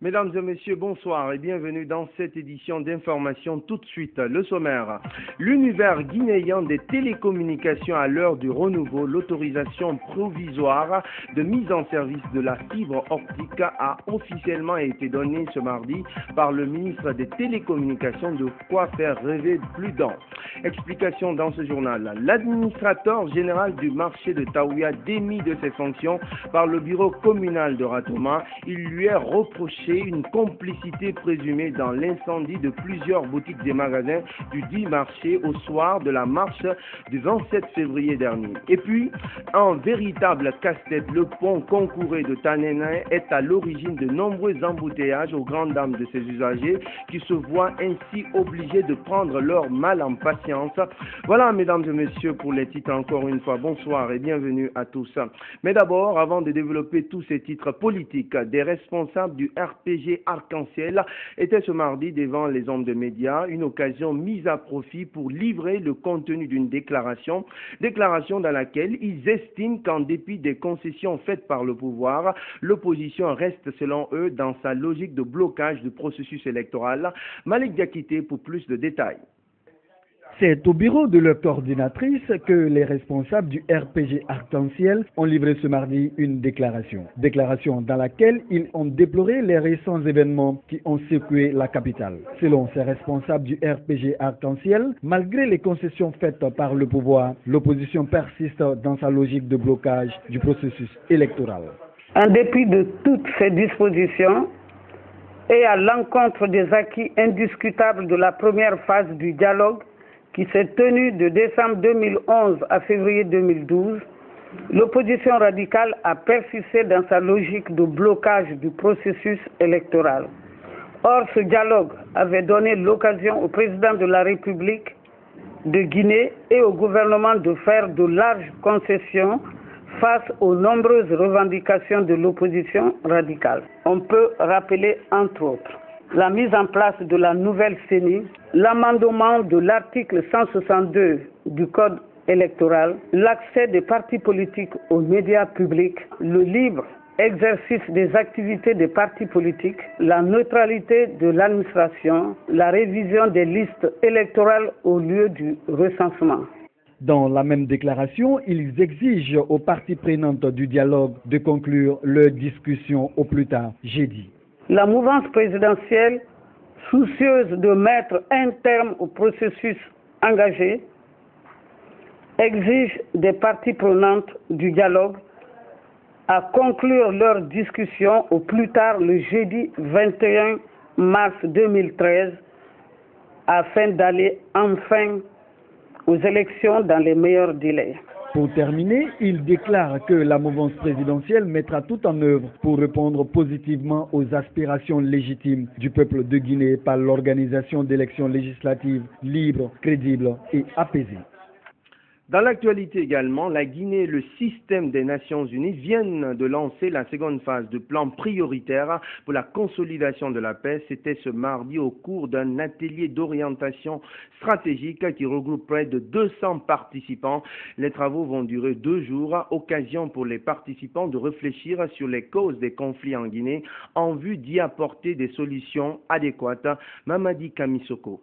Mesdames et messieurs, bonsoir et bienvenue dans cette édition d'information. Tout de suite, le sommaire. L'univers guinéen des télécommunications à l'heure du renouveau, l'autorisation provisoire de mise en service de la fibre optique a officiellement été donnée ce mardi par le ministre des Télécommunications, de quoi faire rêver plus d'un. Explication dans ce journal. L'administrateur général du marché de Taouya démis de ses fonctions par le bureau communal de Ratoma. Il lui est reproché une complicité présumée dans l'incendie de plusieurs boutiques et magasins du dit marché au soir de la marche du 27 février dernier. Et puis, un véritable casse-tête, le pont Concouré de Tanena est à l'origine de nombreux embouteillages aux grandes dames de ses usagers qui se voient ainsi obligés de prendre leur mal en patience. Voilà, mesdames et messieurs, pour les titres encore une fois. Bonsoir et bienvenue à tous. Mais d'abord, avant de développer tous ces titres politiques, des responsables du RPG Arc-en-Ciel étaient ce mardi devant les hommes de médias, une occasion mise à profit pour livrer le contenu d'une déclaration dans laquelle ils estiment qu'en dépit des concessions faites par le pouvoir, l'opposition reste selon eux dans sa logique de blocage du processus électoral. Malik Diakité pour plus de détails. C'est au bureau de leur coordinatrice que les responsables du RPG Arc-en-Ciel ont livré ce mardi une déclaration. Déclaration dans laquelle ils ont déploré les récents événements qui ont secoué la capitale. Selon ces responsables du RPG Arc-en-Ciel, malgré les concessions faites par le pouvoir, l'opposition persiste dans sa logique de blocage du processus électoral. En dépit de toutes ces dispositions et à l'encontre des acquis indiscutables de la première phase du dialogue, qui s'est tenu de décembre 2011 à février 2012, l'opposition radicale a persisté dans sa logique de blocage du processus électoral. Or, ce dialogue avait donné l'occasion au président de la République de Guinée et au gouvernement de faire de larges concessions face aux nombreuses revendications de l'opposition radicale. On peut rappeler, entre autres, la mise en place de la nouvelle CENI, l'amendement de l'article 162 du Code électoral, l'accès des partis politiques aux médias publics, le libre exercice des activités des partis politiques, la neutralité de l'administration, la révision des listes électorales au lieu du recensement. Dans la même déclaration, ils exigent aux parties prenantes du dialogue de conclure leur discussion au plus tard jeudi. La mouvance présidentielle, soucieuse de mettre un terme au processus engagé, exige des parties prenantes du dialogue à conclure leur discussion au plus tard le jeudi 21 mars 2013 afin d'aller enfin aux élections dans les meilleurs délais. Pour terminer, il déclare que la mouvance présidentielle mettra tout en œuvre pour répondre positivement aux aspirations légitimes du peuple de Guinée par l'organisation d'élections législatives libres, crédibles et apaisées. Dans l'actualité également, la Guinée et le système des Nations Unies viennent de lancer la seconde phase du plan prioritaire pour la consolidation de la paix. C'était ce mardi au cours d'un atelier d'orientation stratégique qui regroupe près de 200 participants. Les travaux vont durer 2 jours, occasion pour les participants de réfléchir sur les causes des conflits en Guinée en vue d'y apporter des solutions adéquates. Mamadi Kamisoko.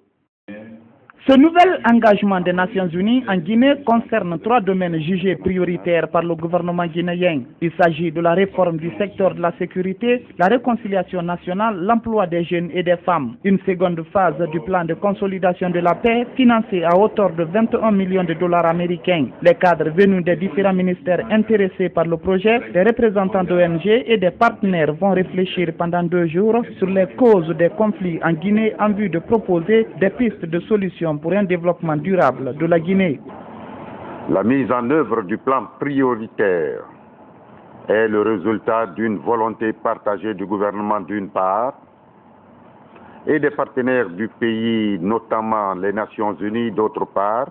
Ce nouvel engagement des Nations Unies en Guinée concerne 3 domaines jugés prioritaires par le gouvernement guinéen. Il s'agit de la réforme du secteur de la sécurité, la réconciliation nationale, l'emploi des jeunes et des femmes. Une seconde phase du plan de consolidation de la paix, financé à hauteur de 21 millions de dollars américains. Les cadres venus des différents ministères intéressés par le projet, des représentants d'ONG et des partenaires vont réfléchir pendant 2 jours sur les causes des conflits en Guinée en vue de proposer des pistes de solutions pour un développement durable de la Guinée. La mise en œuvre du plan prioritaire est le résultat d'une volonté partagée du gouvernement d'une part et des partenaires du pays, notamment les Nations Unies d'autre part,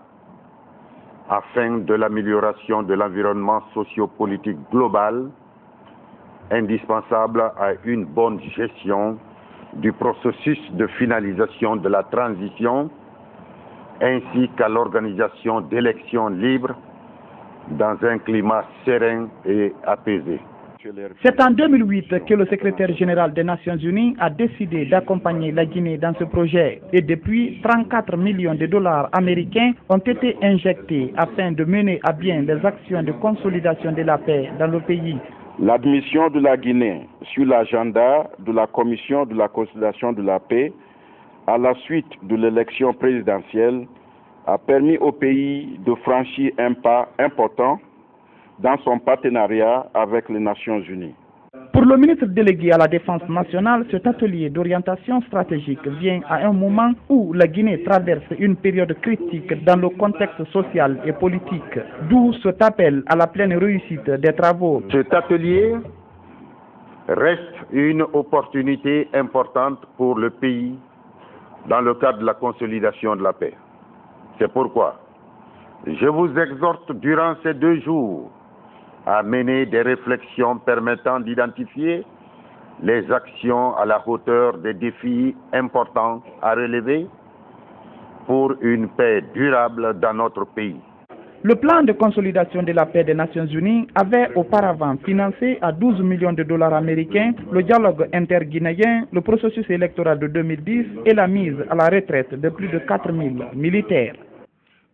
afin de l'amélioration de l'environnement socio-politique global indispensable à une bonne gestion du processus de finalisation de la transition ainsi qu'à l'organisation d'élections libres dans un climat serein et apaisé. C'est en 2008 que le secrétaire général des Nations Unies a décidé d'accompagner la Guinée dans ce projet. Et depuis, 34 millions de dollars américains ont été injectés afin de mener à bien les actions de consolidation de la paix dans le pays. L'admission de la Guinée sur l'agenda de la Commission de la consolidation de la paix à la suite de l'élection présidentielle a permis au pays de franchir un pas important dans son partenariat avec les Nations Unies. Pour le ministre délégué à la Défense nationale, cet atelier d'orientation stratégique vient à un moment où la Guinée traverse une période critique dans le contexte social et politique, d'où cet appel à la pleine réussite des travaux. Cet atelier reste une opportunité importante pour le pays dans le cadre de la consolidation de la paix. C'est pourquoi je vous exhorte durant ces 2 jours à mener des réflexions permettant d'identifier les actions à la hauteur des défis importants à relever pour une paix durable dans notre pays. Le plan de consolidation de la paix des Nations Unies avait auparavant financé à 12 millions de dollars américains le dialogue interguinéen, le processus électoral de 2010 et la mise à la retraite de plus de 4000 militaires.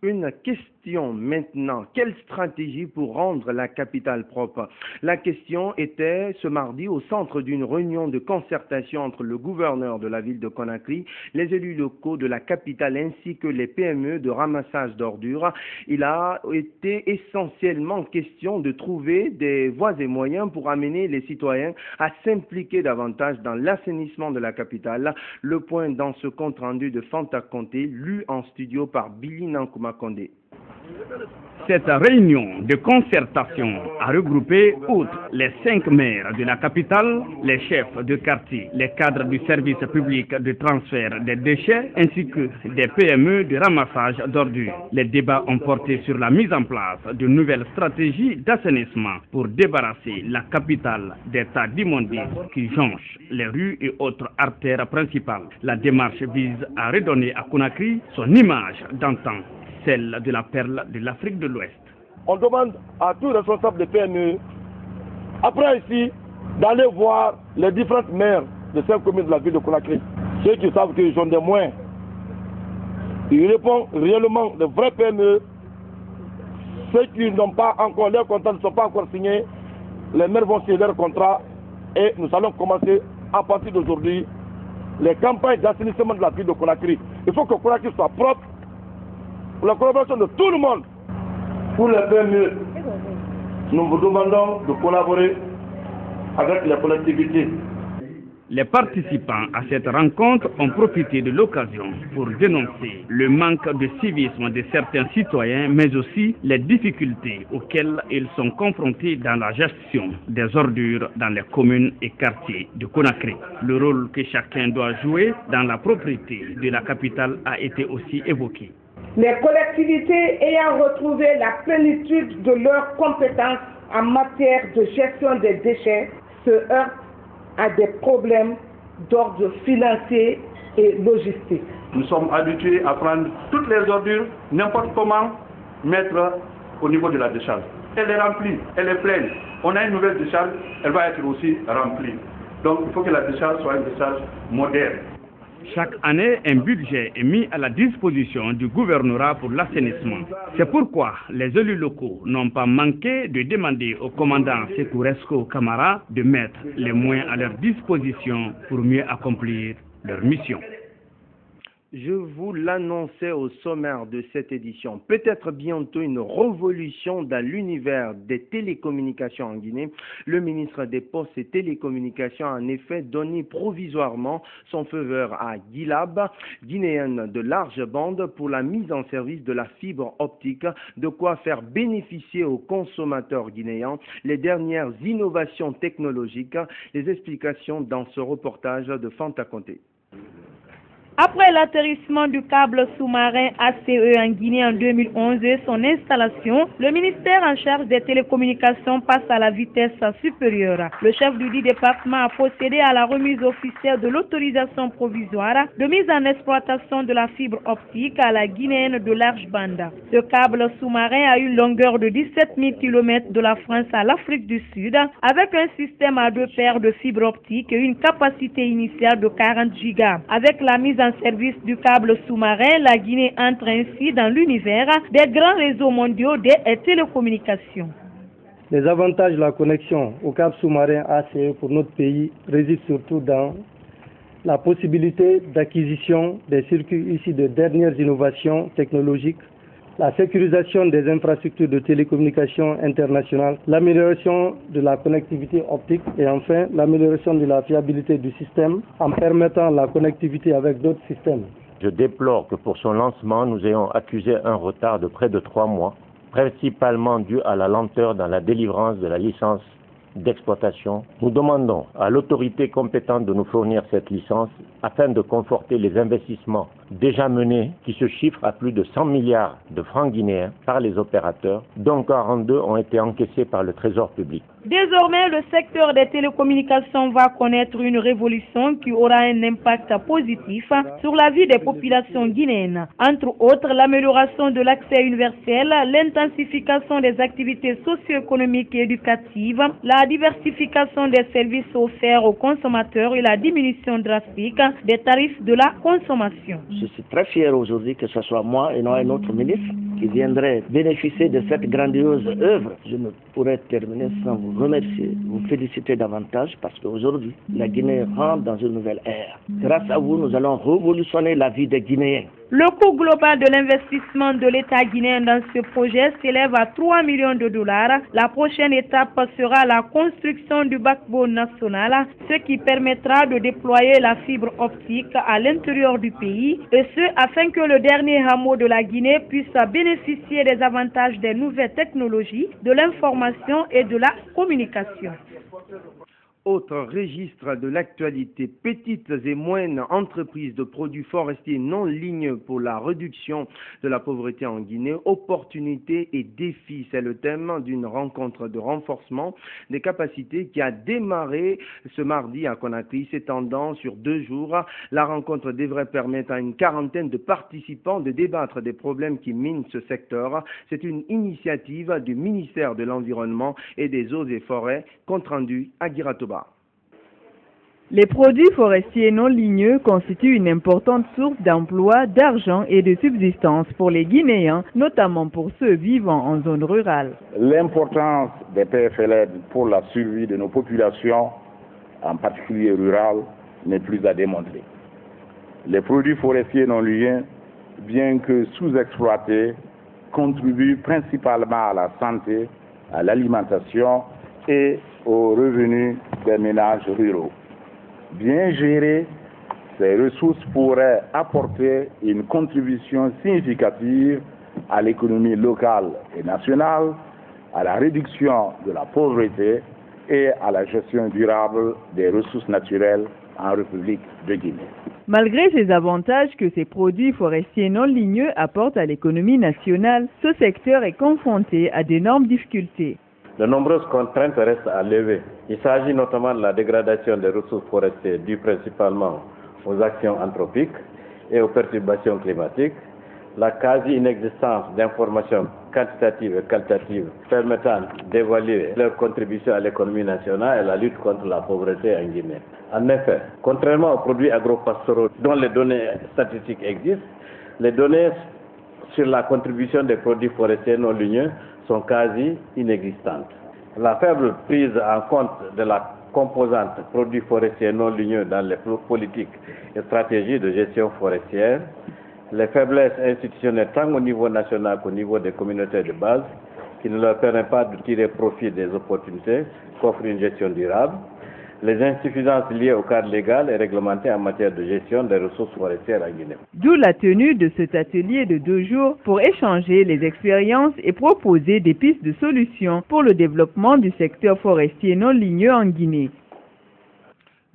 Une question maintenant, quelle stratégie pour rendre la capitale propre? La question était ce mardi au centre d'une réunion de concertation entre le gouverneur de la ville de Conakry, les élus locaux de la capitale ainsi que les PME de ramassage d'ordures. Il a été essentiellement question de trouver des voies et moyens pour amener les citoyens à s'impliquer davantage dans l'assainissement de la capitale. Le point dans ce compte rendu de Fanta Conté, lu en studio par Billy Nankuma Condé. Cette réunion de concertation a regroupé, outre les 5 maires de la capitale, les chefs de quartier, les cadres du service public de transfert des déchets, ainsi que des PME de ramassage d'ordures. Les débats ont porté sur la mise en place de nouvelles stratégies d'assainissement pour débarrasser la capitale des tas d'immondices qui jonchent les rues et autres artères principales. La démarche vise à redonner à Conakry son image d'antan, celle de la perle de l'Afrique de l'Ouest. On demande à tous les responsables de PME, après ici, d'aller voir les différentes maires de 5 communes de la ville de Conakry. Ceux qui savent qu'ils ont des moyens, ils répondent réellement de vrais PME. Ceux qui n'ont pas encore leurs contrats, ne sont pas encore signés, les maires vont signer leur contrat et nous allons commencer à partir d'aujourd'hui les campagnes d'assainissement de la ville de Conakry. Il faut que Conakry soit propre. Pour la collaboration de tout le monde, pour les PME, nous vous demandons de collaborer avec les collectivités. Les participants à cette rencontre ont profité de l'occasion pour dénoncer le manque de civisme de certains citoyens, mais aussi les difficultés auxquelles ils sont confrontés dans la gestion des ordures dans les communes et quartiers de Conakry. Le rôle que chacun doit jouer dans la propriété de la capitale a été aussi évoqué. Les collectivités ayant retrouvé la plénitude de leurs compétences en matière de gestion des déchets se heurtent à des problèmes d'ordre financier et logistique. Nous sommes habitués à prendre toutes les ordures, n'importe comment, mettre au niveau de la décharge. Elle est remplie, elle est pleine. On a une nouvelle décharge, elle va être aussi remplie. Donc il faut que la décharge soit une décharge moderne. Chaque année, un budget est mis à la disposition du gouvernorat pour l'assainissement. C'est pourquoi les élus locaux n'ont pas manqué de demander au commandant Sekouresco Camara de mettre les moyens à leur disposition pour mieux accomplir leur mission. Je vous l'annonçais au sommaire de cette édition. Peut-être bientôt une révolution dans l'univers des télécommunications en Guinée. Le ministre des Postes et Télécommunications a en effet donné provisoirement son feu vert à Guilab, guinéenne de large bande, pour la mise en service de la fibre optique, de quoi faire bénéficier aux consommateurs guinéens les dernières innovations technologiques. Les explications dans ce reportage de Fanta Conté. Après l'atterrissement du câble sous-marin ACE en Guinée en 2011 et son installation, le ministère en charge des télécommunications passe à la vitesse supérieure. Le chef du dit département a procédé à la remise officielle de l'autorisation provisoire de mise en exploitation de la fibre optique à la guinéenne de large bande. Ce câble sous-marin a une longueur de 17 000 km de la France à l'Afrique du Sud, avec un système à 2 paires de fibres optiques et une capacité initiale de 40 gigas. Avec la mise en service du câble sous-marin, la Guinée entre ainsi dans l'univers des grands réseaux mondiaux des télécommunications. Les avantages de la connexion au câble sous-marin ACE pour notre pays résident surtout dans la possibilité d'acquisition des circuits issus de dernières innovations technologiques, la sécurisation des infrastructures de télécommunications internationales, l'amélioration de la connectivité optique et enfin l'amélioration de la fiabilité du système en permettant la connectivité avec d'autres systèmes. Je déplore que pour son lancement, nous ayons accusé un retard de près de 3 mois, principalement dû à la lenteur dans la délivrance de la licence d'exploitation. Nous demandons à l'autorité compétente de nous fournir cette licence afin de conforter les investissements déjà menés qui se chiffrent à plus de 100 milliards de francs guinéens par les opérateurs, dont 42 ont été encaissés par le Trésor public. Désormais, le secteur des télécommunications va connaître une révolution qui aura un impact positif sur la vie des populations guinéennes. Entre autres, l'amélioration de l'accès universel, l'intensification des activités socio-économiques et éducatives, la diversification des services offerts aux consommateurs et la diminution drastique des tarifs de la consommation. Je suis très fier aujourd'hui que ce soit moi et non un autre ministre qui viendrait bénéficier de cette grandiose œuvre. Je ne pourrais terminer sans vous remercier, vous féliciter davantage parce qu'aujourd'hui, la Guinée rentre dans une nouvelle ère. Grâce à vous, nous allons révolutionner la vie des Guinéens. Le coût global de l'investissement de l'État guinéen dans ce projet s'élève à 3 millions de dollars. La prochaine étape sera la construction du backbone national, ce qui permettra de déployer la fibre optique à l'intérieur du pays, et ce afin que le dernier hameau de la Guinée puisse bénéficier des avantages des nouvelles technologies, de l'information et de la communication. Autre registre de l'actualité, petites et moyennes entreprises de produits forestiers non lignes pour la réduction de la pauvreté en Guinée, opportunités et défis. C'est le thème d'une rencontre de renforcement des capacités qui a démarré ce mardi à Conakry, s'étendant sur 2 jours. La rencontre devrait permettre à une quarantaine de participants de débattre des problèmes qui minent ce secteur. C'est une initiative du ministère de l'Environnement et des Eaux et Forêts, compte rendu à Giratoba. Les produits forestiers non ligneux constituent une importante source d'emploi, d'argent et de subsistance pour les Guinéens, notamment pour ceux vivant en zone rurale. L'importance des PFLN pour la survie de nos populations, en particulier rurales, n'est plus à démontrer. Les produits forestiers non ligneux, bien que sous-exploités, contribuent principalement à la santé, à l'alimentation et aux revenus des ménages ruraux. Bien gérées, ces ressources pourraient apporter une contribution significative à l'économie locale et nationale, à la réduction de la pauvreté et à la gestion durable des ressources naturelles en République de Guinée. Malgré ces avantages que ces produits forestiers non ligneux apportent à l'économie nationale, ce secteur est confronté à d'énormes difficultés. De nombreuses contraintes restent à lever. Il s'agit notamment de la dégradation des ressources forestières due principalement aux actions anthropiques et aux perturbations climatiques, la quasi-inexistence d'informations quantitatives et qualitatives permettant d'évaluer leur contribution à l'économie nationale et la lutte contre la pauvreté en Guinée. En effet, contrairement aux produits agropastoraux dont les données statistiques existent, les données sur la contribution des produits forestiers non ligneux sont quasi inexistantes. La faible prise en compte de la composante produits forestiers non ligneux dans les politiques et stratégies de gestion forestière, les faiblesses institutionnelles tant au niveau national qu'au niveau des communautés de base qui ne leur permettent pas de tirer profit des opportunités qu'offre une gestion durable, les insuffisances liées au cadre légal et réglementé en matière de gestion des ressources forestières en Guinée. D'où la tenue de cet atelier de 2 jours pour échanger les expériences et proposer des pistes de solutions pour le développement du secteur forestier non ligneux en Guinée.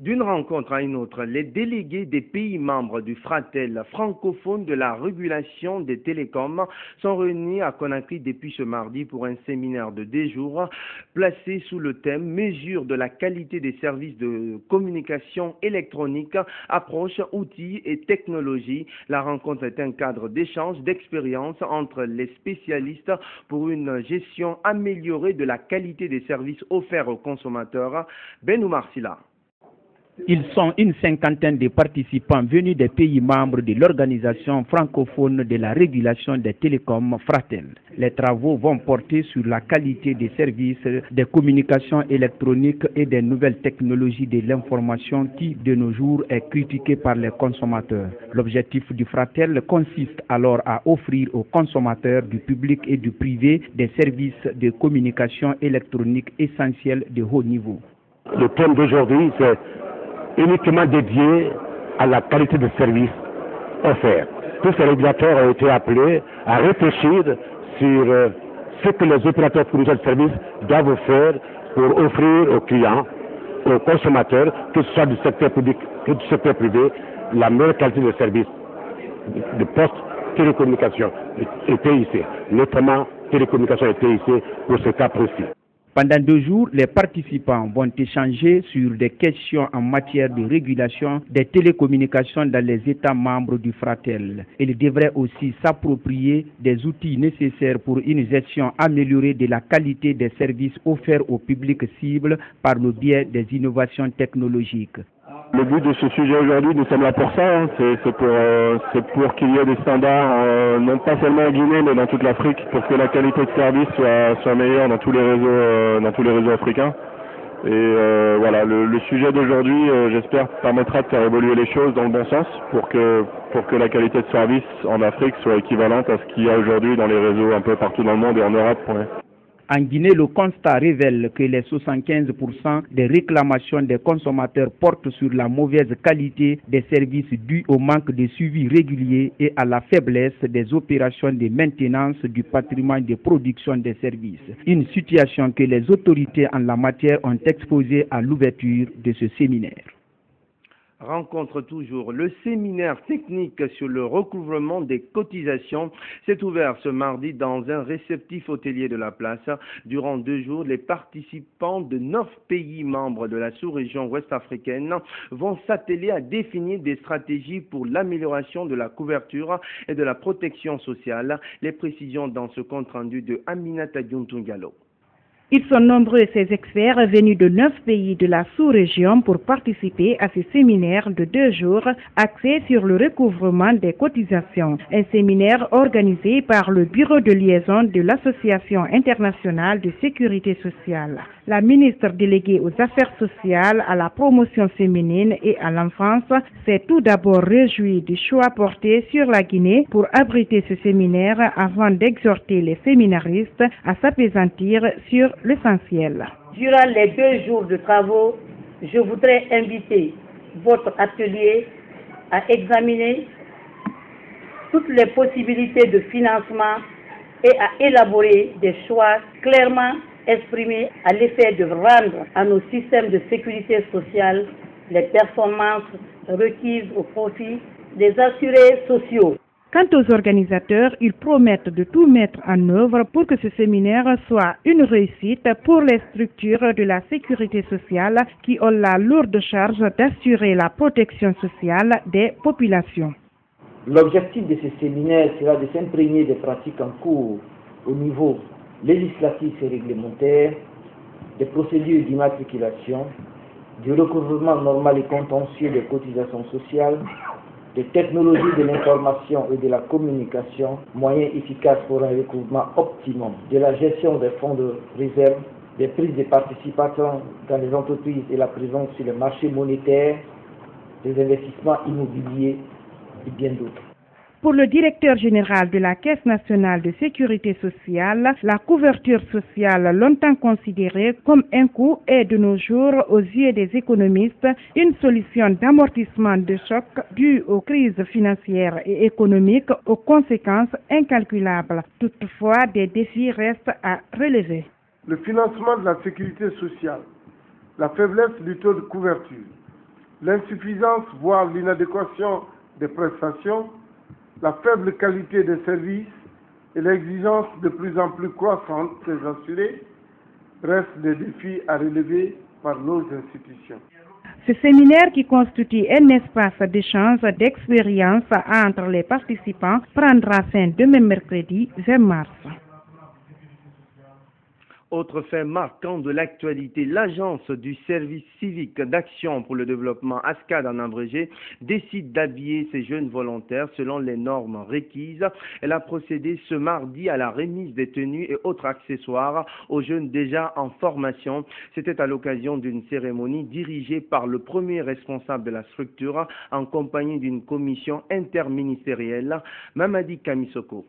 D'une rencontre à une autre, les délégués des pays membres du Fratel francophone de la régulation des télécoms sont réunis à Conakry depuis ce mardi pour un séminaire de 2 jours placé sous le thème « Mesure de la qualité des services de communication électronique, approche, outils et technologies ». La rencontre est un cadre d'échange d'expériences entre les spécialistes pour une gestion améliorée de la qualité des services offerts aux consommateurs. Ben Oumar Silla. Ils sont une cinquantaine de participants venus des pays membres de l'organisation francophone de la régulation des télécoms Fratel. Les travaux vont porter sur la qualité des services des communications électroniques et des nouvelles technologies de l'information qui, de nos jours, est critiquée par les consommateurs. L'objectif du Fratel consiste alors à offrir aux consommateurs du public et du privé des services de communication électronique essentiels de haut niveau. Le thème d'aujourd'hui, c'est uniquement dédié à la qualité de service offert. Tous ces régulateurs ont été appelés à réfléchir sur ce que les opérateurs fournisseurs de services doivent faire pour offrir aux clients, aux consommateurs, que ce soit du secteur public que du secteur privé, la meilleure qualité de service de poste, télécommunications et TIC, notamment télécommunications et TIC pour ce cas précis. Pendant 2 jours, les participants vont échanger sur des questions en matière de régulation des télécommunications dans les États membres du Fratel. Ils devraient aussi s'approprier des outils nécessaires pour une gestion améliorée de la qualité des services offerts au public cible par le biais des innovations technologiques. Le but de ce sujet aujourd'hui, nous sommes là pour ça, c'est pour qu'il y ait des standards, non pas seulement en Guinée, mais dans toute l'Afrique, pour que la qualité de service soit meilleure dans tous les réseaux africains. Et voilà, le sujet d'aujourd'hui, j'espère, permettra de faire évoluer les choses dans le bon sens, pour que la qualité de service en Afrique soit équivalente à ce qu'il y a aujourd'hui dans les réseaux un peu partout dans le monde et en Europe. En Guinée, le constat révèle que les 75% des réclamations des consommateurs portent sur la mauvaise qualité des services dus au manque de suivi régulier et à la faiblesse des opérations de maintenance du patrimoine de production des services. Une situation que les autorités en la matière ont exposée à l'ouverture de ce séminaire. Rencontre toujours. Le séminaire technique sur le recouvrement des cotisations s'est ouvert ce mardi dans un réceptif hôtelier de la place. Durant 2 jours, les participants de 9 pays membres de la sous-région ouest-africaine vont s'atteler à définir des stratégies pour l'amélioration de la couverture et de la protection sociale. Les précisions dans ce compte-rendu de Aminata Diontungalo. Ils sont nombreux, ces experts venus de 9 pays de la sous-région pour participer à ce séminaire de 2 jours axé sur le recouvrement des cotisations. Un séminaire organisé par le bureau de liaison de l'Association internationale de sécurité sociale. La ministre déléguée aux affaires sociales, à la promotion féminine et à l'enfance s'est tout d'abord réjouie du choix porté sur la Guinée pour abriter ce séminaire avant d'exhorter les séminaristes à s'appesantir sur l'essentiel. Durant les 2 jours de travaux, je voudrais inviter votre atelier à examiner toutes les possibilités de financement et à élaborer des choix clairement exprimés à l'effet de rendre à nos systèmes de sécurité sociale les performances requises au profit des assurés sociaux. Quant aux organisateurs, ils promettent de tout mettre en œuvre pour que ce séminaire soit une réussite pour les structures de la sécurité sociale qui ont la lourde charge d'assurer la protection sociale des populations. L'objectif de ce séminaire sera de s'imprégner des pratiques en cours au niveau législatif et réglementaire, des procédures d'immatriculation, du recouvrement normal et contentieux des cotisations sociales, des technologies de l'information et de la communication, moyens efficaces pour un recouvrement optimum, de la gestion des fonds de réserve, des prises de participation dans les entreprises et la présence sur le marché monétaire, des investissements immobiliers et bien d'autres. Pour le directeur général de la Caisse nationale de sécurité sociale, la couverture sociale, longtemps considérée comme un coût, est de nos jours, aux yeux des économistes, une solution d'amortissement de choc dû aux crises financières et économiques aux conséquences incalculables. Toutefois, des défis restent à relever. Le financement de la sécurité sociale, la faiblesse du taux de couverture, l'insuffisance, voire l'inadéquation des prestations, la faible qualité des services et l'exigence de plus en plus croissante des assurés restent des défis à relever par nos institutions. Ce séminaire, qui constitue un espace d'échange d'expériences entre les participants, prendra fin demain mercredi 20 mars. Autre fait marquant de l'actualité, l'agence du service civique d'action pour le développement ASCAD en abrégé décide d'habiller ses jeunes volontaires selon les normes requises. Elle a procédé ce mardi à la remise des tenues et autres accessoires aux jeunes déjà en formation. C'était à l'occasion d'une cérémonie dirigée par le premier responsable de la structure en compagnie d'une commission interministérielle, Mamadi Kamisoko.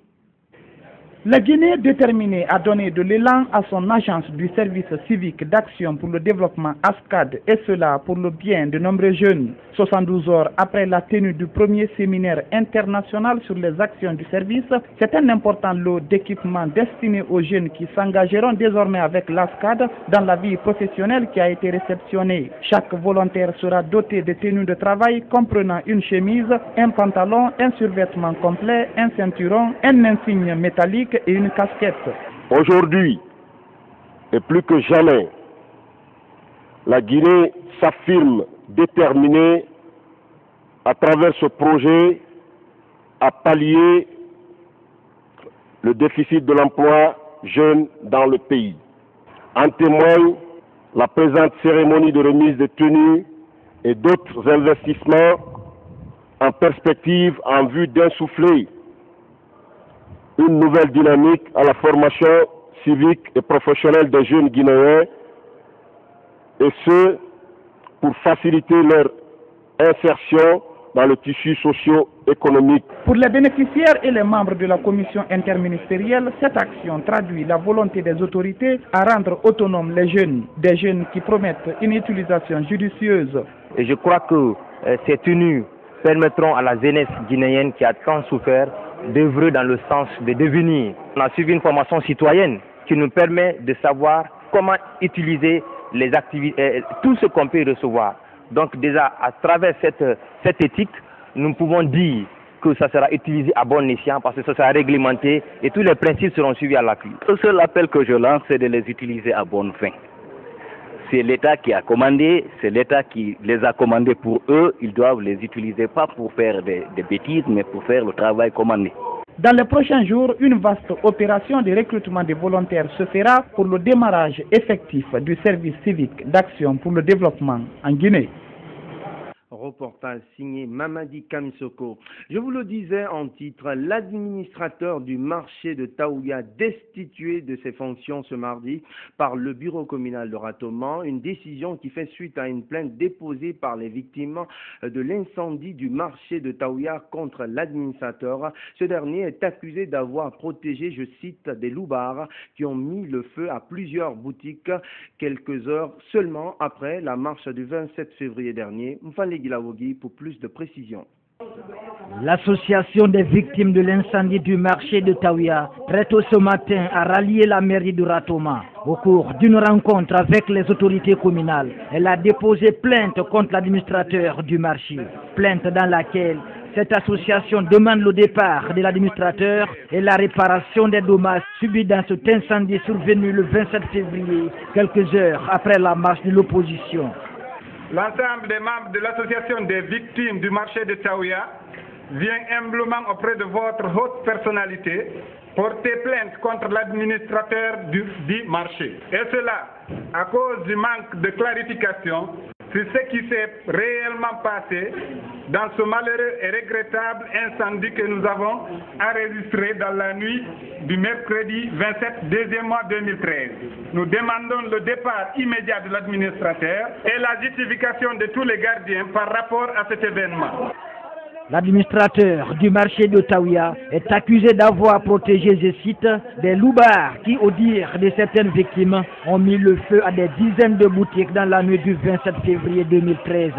La Guinée est déterminée à donner de l'élan à son agence du service civique d'action pour le développement ASCAD, et cela pour le bien de nombreux jeunes. 72 heures après la tenue du premier séminaire international sur les actions du service, c'est un important lot d'équipements destinés aux jeunes qui s'engageront désormais avec l'ASCAD dans la vie professionnelle qui a été réceptionné. Chaque volontaire sera doté de tenues de travail comprenant une chemise, un pantalon, un survêtement complet, un ceinturon, un insigne métallique et une casquette. Aujourd'hui, et plus que jamais, la Guinée s'affirme déterminée à travers ce projet à pallier le déficit de l'emploi jeune dans le pays. En témoigne la présente cérémonie de remise de tenues et d'autres investissements en perspective en vue d'insuffler une nouvelle dynamique à la formation civique et professionnelle des jeunes Guinéens, et ce, pour faciliter leur insertion dans le tissu socio-économique. Pour les bénéficiaires et les membres de la commission interministérielle, cette action traduit la volonté des autorités à rendre autonomes les jeunes, des jeunes qui promettent une utilisation judicieuse. Et je crois que ces tenues permettront à la jeunesse guinéenne qui a tant souffert d'œuvrer dans le sens de devenir. On a suivi une formation citoyenne qui nous permet de savoir comment utiliser les activités, tout ce qu'on peut recevoir. Donc déjà, à travers cette éthique, nous pouvons dire que ça sera utilisé à bon escient parce que ça sera réglementé et tous les principes seront suivis à l'appui. Le seul appel que je lance, c'est de les utiliser à bonne fin. C'est l'État qui a commandé, c'est l'État qui les a commandés pour eux. Ils doivent les utiliser pas pour faire des bêtises, mais pour faire le travail commandé. Dans les prochains jours, une vaste opération de recrutement des volontaires se fera pour le démarrage effectif du service civique d'action pour le développement en Guinée. Reportage signé Mamadi Kamisoko. Je vous le disais en titre, l'administrateur du marché de Taouya destitué de ses fonctions ce mardi par le bureau communal de Ratoman, une décision qui fait suite à une plainte déposée par les victimes de l'incendie du marché de Taouya contre l'administrateur. Ce dernier est accusé d'avoir protégé, je cite, des loupards qui ont mis le feu à plusieurs boutiques quelques heures seulement après la marche du 27 février dernier. Pour plus de précisions. L'association des victimes de l'incendie du marché de Taouya, très tôt ce matin, a rallié la mairie de Ratoma. Au cours d'une rencontre avec les autorités communales, elle a déposé plainte contre l'administrateur du marché. Plainte dans laquelle cette association demande le départ de l'administrateur et la réparation des dommages subis dans cet incendie survenu le 27 février, quelques heures après la marche de l'opposition. L'ensemble des membres de l'association des victimes du marché de Taouya vient humblement auprès de votre haute personnalité porter plainte contre l'administrateur du marché. Et cela à cause du manque de clarification sur ce qui s'est réellement passé dans ce malheureux et regrettable incendie que nous avons enregistré dans la nuit du mercredi 27 deuxième mois 2013. Nous demandons le départ immédiat de l'administrateur et la justification de tous les gardiens par rapport à cet événement. L'administrateur du marché de Taouya est accusé d'avoir protégé, je cite, des loupards qui, au dire de certaines victimes, ont mis le feu à des dizaines de boutiques dans la nuit du 27 février 2013.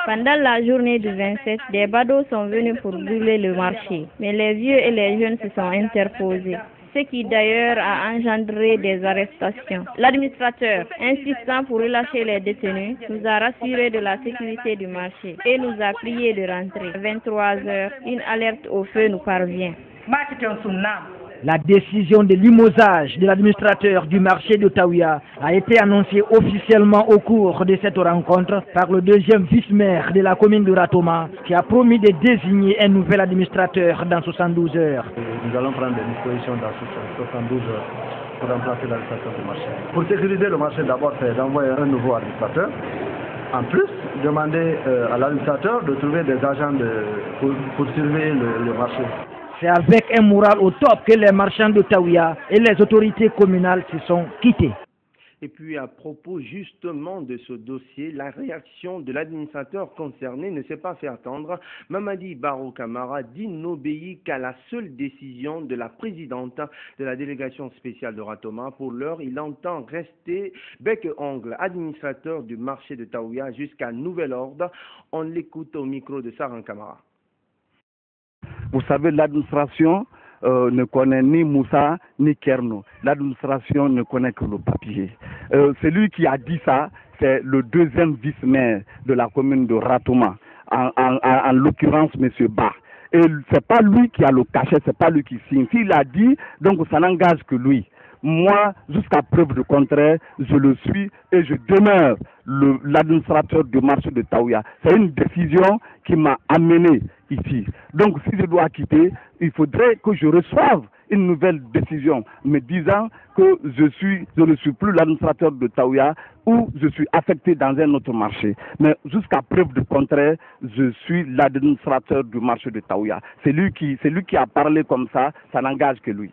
Pendant la journée du 27, des badauds sont venus pour brûler le marché, mais les vieux et les jeunes se sont interposés. ce qui d'ailleurs a engendré des arrestations. L'administrateur, insistant pour relâcher les détenus, nous a rassuré de la sécurité du marché et nous a prié de rentrer. 23h, une alerte au feu nous parvient. La décision de limogeage de l'administrateur du marché de Taouya a été annoncée officiellement au cours de cette rencontre par le deuxième vice-maire de la commune de Ratoma qui a promis de désigner un nouvel administrateur dans 72 heures. Nous allons prendre des dispositions dans 72 heures pour remplacer l'administrateur du marché. Pour sécuriser le marché, d'abord, c'est d'envoyer un nouveau administrateur. En plus, demander à l'administrateur de trouver des agents pour surveiller le marché. C'est avec un moral au top que les marchands de Taouya et les autorités communales se sont quittés. Et puis à propos justement de ce dossier, la réaction de l'administrateur concerné ne s'est pas fait attendre. Mamadi Barro Camara dit n'obéir qu'à la seule décision de la présidente de la délégation spéciale de Ratoma. Pour l'heure, il entend rester bec et ongle administrateur du marché de Taouya jusqu'à nouvel ordre. On l'écoute au micro de Saran Camara. Vous savez, l'administration ne connaît ni Moussa ni Kerno. L'administration ne connaît que le papier. Celui qui a dit ça, c'est le deuxième vice-maire de la commune de Ratoma, en l'occurrence M. Ba. Et c'est pas lui qui a le cachet, c'est pas lui qui signe. S'il a dit, donc ça n'engage que lui. Moi, jusqu'à preuve du contraire, je le suis et je demeure l'administrateur du marché de Taouya. C'est une décision qui m'a amené ici. Donc, si je dois quitter, il faudrait que je reçoive une nouvelle décision me disant que je ne suis plus l'administrateur de Taouya ou je suis affecté dans un autre marché. Mais jusqu'à preuve du contraire, je suis l'administrateur du marché de Taouya. C'est lui qui a parlé comme ça n'engage que lui.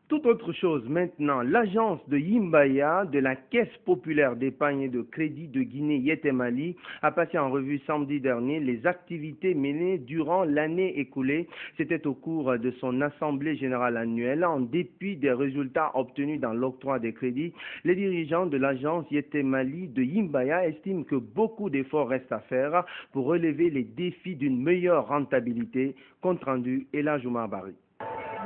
Tout autre chose maintenant, l'agence de Yimbaya de la Caisse populaire d'épargne et de crédit de Guinée Yetemali a passé en revue samedi dernier les activités menées durant l'année écoulée. C'était au cours de son assemblée générale annuelle. En dépit des résultats obtenus dans l'octroi des crédits, les dirigeants de l'agence Yetemali de Yimbaya estiment que beaucoup d'efforts restent à faire pour relever les défis d'une meilleure rentabilité. Compte rendu Ella Oumar Bari.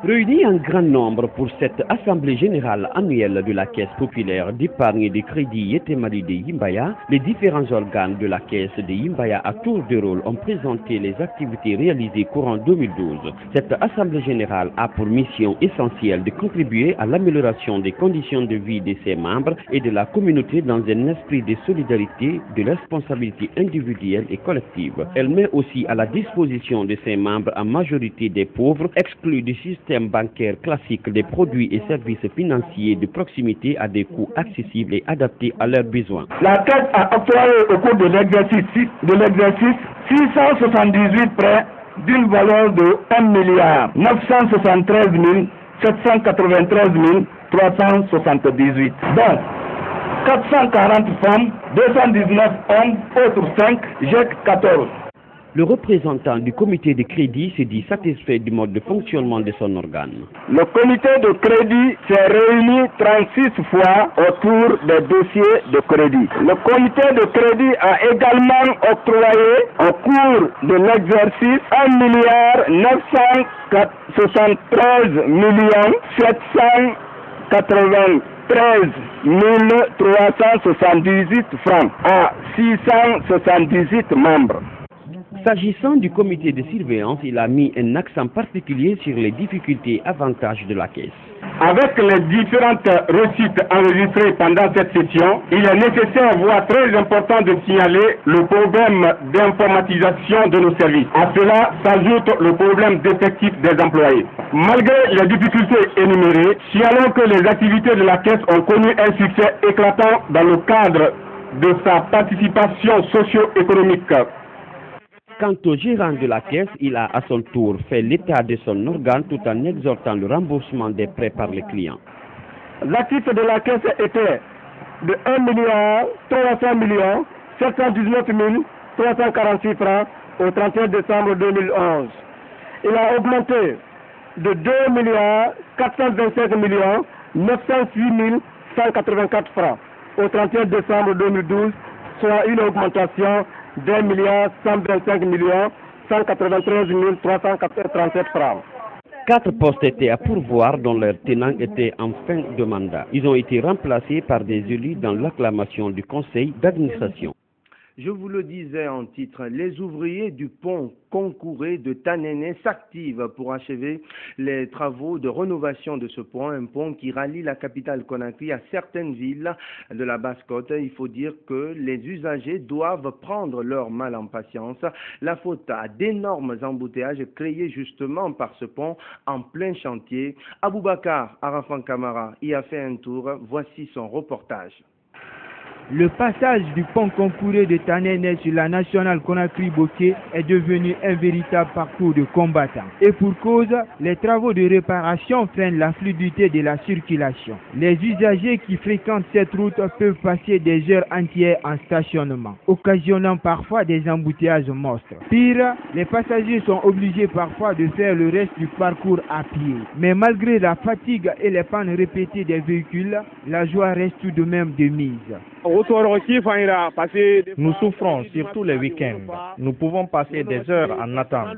Réunis en grand nombre pour cette assemblée générale annuelle de la Caisse populaire d'épargne et de crédit Yetemali de Yimbaya, les différents organes de la Caisse de Yimbaya à tour de rôle ont présenté les activités réalisées courant 2012. Cette assemblée générale a pour mission essentielle de contribuer à l'amélioration des conditions de vie de ses membres et de la communauté dans un esprit de solidarité, de responsabilité individuelle et collective. Elle met aussi à la disposition de ses membres en majorité des pauvres, exclus du système bancaire classique des produits et services financiers de proximité à des coûts accessibles et adaptés à leurs besoins. La Caisse a octroyé au cours de l'exercice 678 prêts d'une valeur de 1 973 793 378. Donc, 440 femmes, 219 hommes, autres 5, GEC 14. Le représentant du comité de crédit se dit satisfait du mode de fonctionnement de son organe. Le comité de crédit s'est réuni 36 fois autour des dossiers de crédit. Le comité de crédit a également octroyé au cours de l'exercice 1 973 793 378 francs à 678 membres. S'agissant du comité de surveillance, il a mis un accent particulier sur les difficultés et avantages de la Caisse. Avec les différentes réussites enregistrées pendant cette session, il est nécessaire, voire très important, de signaler le problème d'informatisation de nos services. À cela s'ajoute le problème d'effectif des employés. Malgré les difficultés énumérées, signalons que les activités de la Caisse ont connu un succès éclatant dans le cadre de sa participation socio-économique. Quant au gérant de la Caisse, il a à son tour fait l'état de son organe tout en exhortant le remboursement des prêts par les clients. L'actif de la Caisse était de 1 300 719 346 francs au 31 décembre 2011. Il a augmenté de 2 425 906 184 francs au 31 décembre 2012, soit une augmentation d'1 125 193 337 francs. 4 postes étaient à pourvoir dont leurs tenants étaient en fin de mandat. Ils ont été remplacés par des élus dans l'acclamation du conseil d'administration. Je vous le disais en titre, les ouvriers du pont Concouré de Tanene s'activent pour achever les travaux de rénovation de ce pont, un pont qui rallie la capitale Conakry à certaines villes de la Basse-Côte. Il faut dire que les usagers doivent prendre leur mal en patience. La faute à d'énormes embouteillages créés justement par ce pont en plein chantier. Aboubakar Arafan Kamara y a fait un tour. Voici son reportage. Le passage du pont Concouré de Tanene sur la nationale Conakry-Boké est devenu un véritable parcours de combattants. Et pour cause, les travaux de réparation freinent la fluidité de la circulation. Les usagers qui fréquentent cette route peuvent passer des heures entières en stationnement, occasionnant parfois des embouteillages monstres. Pire, les passagers sont obligés parfois de faire le reste du parcours à pied. Mais malgré la fatigue et les pannes répétées des véhicules, la joie reste tout de même de mise. Nous souffrons surtout les week-ends. Nous pouvons passer des heures en attente.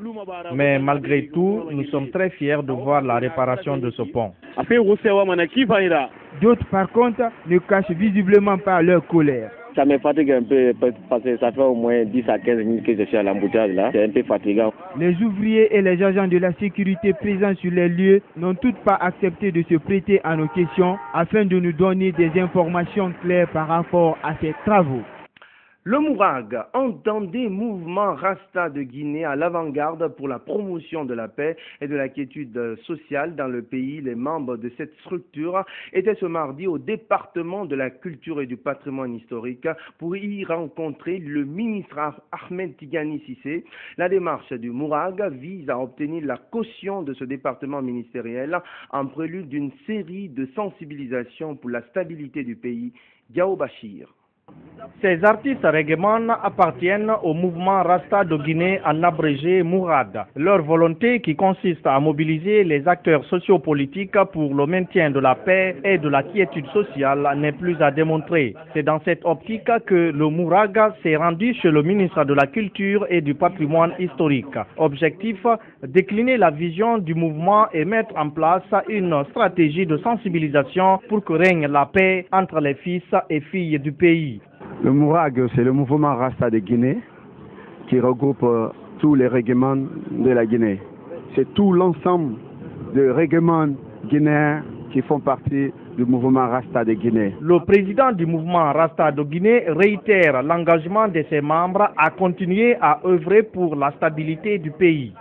Mais malgré tout, nous sommes très fiers de voir la réparation de ce pont. D'autres, par contre, ne cachent visiblement pas leur colère. Ça me fatigue un peu parce que ça fait au moins 10 à 15 minutes que je suis à l'embouteillage là. C'est un peu fatigant. Les ouvriers et les agents de la sécurité présents sur les lieux n'ont tous pas accepté de se prêter à nos questions afin de nous donner des informations claires par rapport à ces travaux. Le Mourag, entendez mouvement Rasta de Guinée à l'avant-garde pour la promotion de la paix et de la quiétude sociale dans le pays. Les membres de cette structure étaient ce mardi au département de la culture et du patrimoine historique pour y rencontrer le ministre Ahmed Tigani Cissé. La démarche du Mourag vise à obtenir la caution de ce département ministériel en prélude d'une série de sensibilisations pour la stabilité du pays. Diao Bachir. Ces artistes reggaeman appartiennent au mouvement Rasta de Guinée, en abrégé Mourad. Leur volonté, qui consiste à mobiliser les acteurs sociopolitiques pour le maintien de la paix et de la quiétude sociale, n'est plus à démontrer. C'est dans cette optique que le Mourag s'est rendu chez le ministre de la Culture et du Patrimoine historique. Objectif, décliner la vision du mouvement et mettre en place une stratégie de sensibilisation pour que règne la paix entre les fils et filles du pays. Le Mourag, c'est le mouvement Rasta de Guinée qui regroupe tous les reggaemans de la Guinée. C'est tout l'ensemble de reggaemans guinéens qui font partie du mouvement Rasta de Guinée. Le président du mouvement Rasta de Guinée réitère l'engagement de ses membres à continuer à œuvrer pour la stabilité du pays.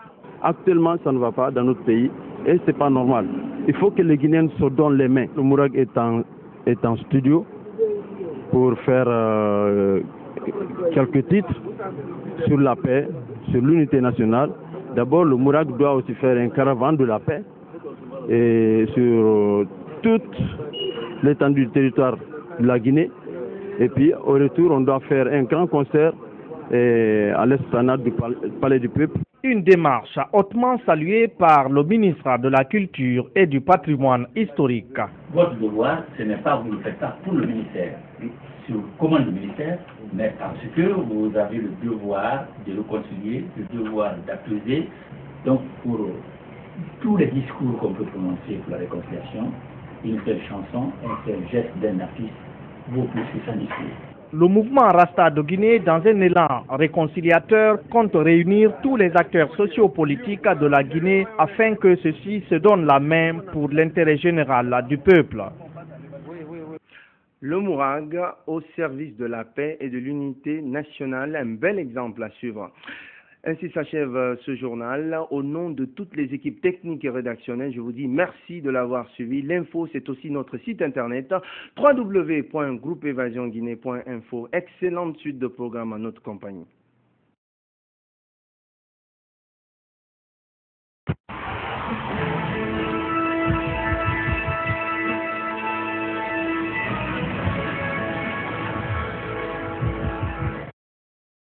Actuellement, ça ne va pas dans notre pays et ce n'est pas normal. Il faut que les Guinéens se donnent les mains. Le Mourag est en studio pour faire quelques titres sur la paix, sur l'unité nationale. D'abord, le Mourag doit aussi faire un caravane de la paix et sur toute l'étendue du territoire de la Guinée. Et puis, au retour, on doit faire un grand concert à l'esplanade du Palais du Peuple. Une démarche hautement saluée par le ministre de la Culture et du Patrimoine historique. Votre devoir, ce n'est pas, vous ne le faites pas pour le ministère, sur commande du ministère, mais parce que vous avez le devoir de réconcilier, le devoir d'apaiser. Donc, pour tous les discours qu'on peut prononcer pour la réconciliation, une seule chanson, un seul geste d'un artiste vaut plus que 100 discours. Le mouvement Rasta de Guinée, dans un élan réconciliateur, compte réunir tous les acteurs sociopolitiques de la Guinée afin que ceux-ci se donnent la main pour l'intérêt général du peuple. Le Mourag au service de la paix et de l'unité nationale, un bel exemple à suivre. Ainsi s'achève ce journal. Au nom de toutes les équipes techniques et rédactionnelles, je vous dis merci de l'avoir suivi. L'info, c'est aussi notre site internet www.groupeevasionguinée.info. Excellente suite de programmes à notre compagnie.